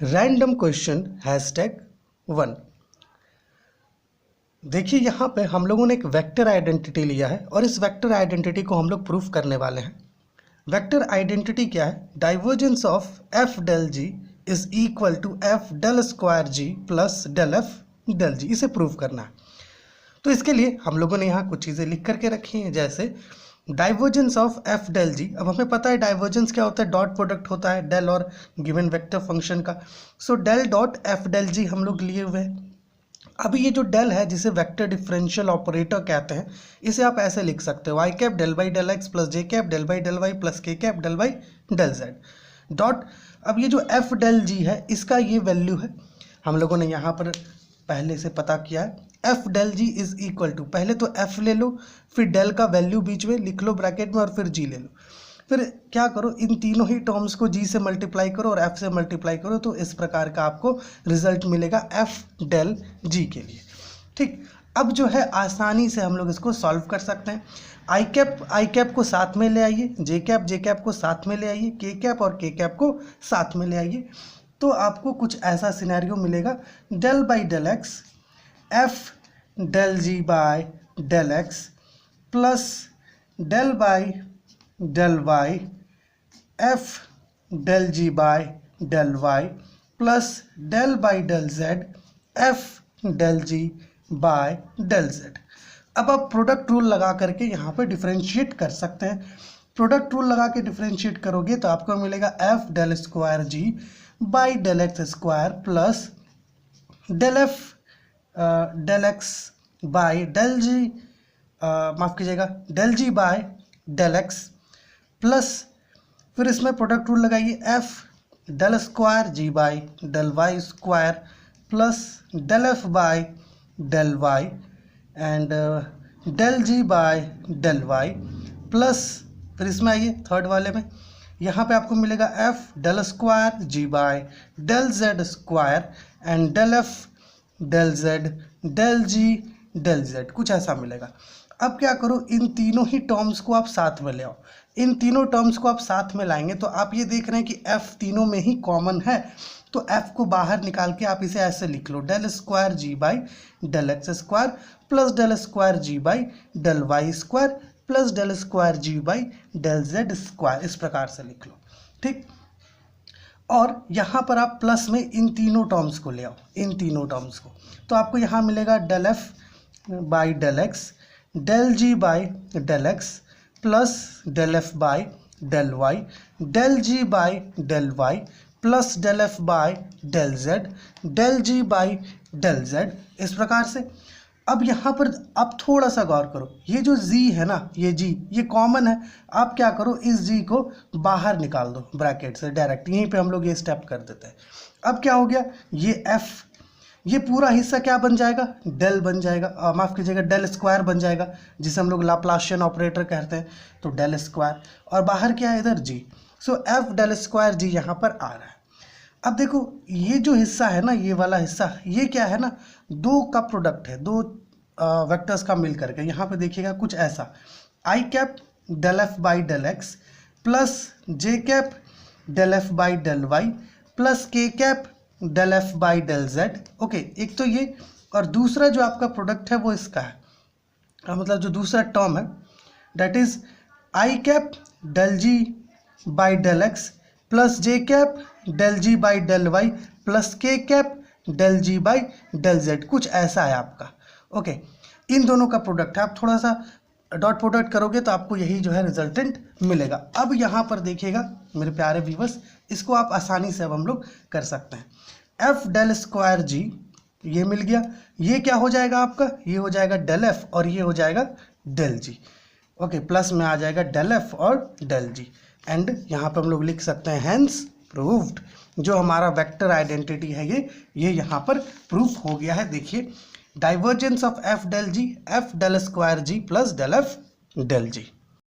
Random question #1। देखिए यहाँ पे हम लोगों ने एक वेक्टर आइडेंटिटी लिया है और इस वेक्टर आइडेंटिटी को हम लोग प्रूफ करने वाले हैं। वेक्टर आइडेंटिटी क्या है? Divergence of F del ji is equal to f del square ji plus del F del g. इसे प्रूफ करना है। तो इसके लिए हम लोगों ने यहाँ कुछ चीज़ें लिख करके रखी हैं, जैसे डाइवर्जेंस ऑफ एफ डेल जी। अब हमें पता है डाइवर्जेंस क्या होता है, डॉट प्रोडक्ट होता है डेल और गिवन वेक्टर फंक्शन का। So del dot f del g हम लोग लिए हुए हैं। अभी ये जो डेल है जिसे वेक्टर डिफरेंशियल ऑपरेटर कहते हैं, इसे आप ऐसे लिख सकते हो, i cap del by del x plus j cap del by del y plus k cap del by del z dot. अब ये जो एफ डेल जी है इसका ये वैल्यू है, हम लोगों ने यहाँ पर पहले से पता किया है। F del ji is equal to, पहले तो एफ ले लो, फिर डेल का वैल्यू बीच में लिख लो ब्रैकेट में और फिर जी ले लो। फिर क्या करो, इन तीनों ही टर्म्स को जी से मल्टीप्लाई करो और एफ से मल्टीप्लाई करो, तो इस प्रकार का आपको रिजल्ट मिलेगा एफ डेल जी के लिए। ठीक, अब जो है आसानी से हम लोग इसको सॉल्व कर सकते हैं। आई कैप को साथ में ले आइए, जे कैप को साथ में ले आइए, के कैप और के कैप को साथ में ले आइए, तो आपको कुछ ऐसा सिनेरियो मिलेगा, del by del x F del ji by del x plus del by del y F del ji by del y plus del by del z F del ji by del z. अब आप product rule लगा करके यहाँ पे differentiate कर सकते हैं। Product rule लगा के डिफरेंशिएट करोगे तो आपको मिलेगा F del square g by del x square plus del F del x by del g, माफ़ कीजिएगा, del ji by del x plus फिर इसमें प्रोडक्ट रूल लगाइए, f del square g by del y square plus del F by del y and del ji by del y plus फिर इसमें आइए third वाले में, यहाँ पे आपको मिलेगा F del square G by del z square and del F del z del G del z, कुछ ऐसा मिलेगा। अब क्या करो, इन तीनों ही टर्म्स को आप साथ में ले आओ। इन तीनों टर्म्स को आप साथ में लाएंगे तो आप ये देख रहे हैं कि f तीनों में ही कॉमन है, तो f को बाहर निकाल के आप इसे ऐसे लिख लो, del square g by del x square plus del square g by del y square plus del square g by del z square, इस प्रकार से लिख लो। ठीक, और यहाँ पर आप प्लस में इन तीनों टर्म्स को ले आओ, इन तीनों टर्म्स को, तो आपको यहाँ मिलेगा del F by del x del ji by del x plus del F by del y del ji by del y plus del F by del z del ji by del z, इस प्रकार से। अब यहाँ पर आप थोड़ा सा गौर करो, ये जो z है ना, ये g ये कॉमन है, आप क्या करो इस g को बाहर निकाल दो ब्रैकेट से डायरेक्ट, यहीं पे हम लोग ये स्टेप कर देते हैं। अब क्या हो गया, ये f ये पूरा हिस्सा क्या बन जाएगा, डेल बन जाएगा, माफ़ कीजिएगा डेल स्क्वायर बन जाएगा, जिसे हम लोग लाप्लाशियन ऑपरेटर कहते हैं, तो डेल स्क्वायर, और बाहर क्या है इधर जी, सो एफ डेल स्क्वायर जी यहाँ पर आ रहा है। अब देखो ये जो हिस्सा है ना, ये वाला हिस्सा, ये क्या है ना, दो का प्रोडक्ट है, दो वेक्टर्स का मिल करके, यहाँ पे देखिएगा कुछ ऐसा, i cap del F by del x plus j cap del F by del y plus k cap del F by del z. Okay, एक तो ये, और दूसरा जो आपका प्रोडक्ट है वो इसका है, मतलब जो दूसरा टर्म है that is i cap del ji by del x plus j cap del ji by del y plus k cap del ji by del z, कुछ ऐसा है आपका। ओके, इन दोनों का प्रोडक्ट है, आप थोड़ा सा डॉट प्रोडक्ट करोगे तो आपको यही जो है रिजल्टेंट मिलेगा। अब यहाँ पर देखिएगा मेरे प्यारे व्यूअर्स, इसको आप आसानी से अब हम लोग कर सकते हैं, एफ डेल स्क्वायर जी ये मिल गया, ये क्या हो जाएगा आपका, ये हो जाएगा डेल एफ और ये हो जाएगा डेल जी। ओके, प्लस में आ जाएगा डेल एफ और डेल जी, एंड यहाँ पर हम लोग लिख सकते हैं हैंस प्रूव्ड। जो हमारा वेक्टर आइडेंटिटी है ये यहाँ पर प्रूफ हो गया है। देखिए, divergence of F del G, F del square ji plus del F del ji.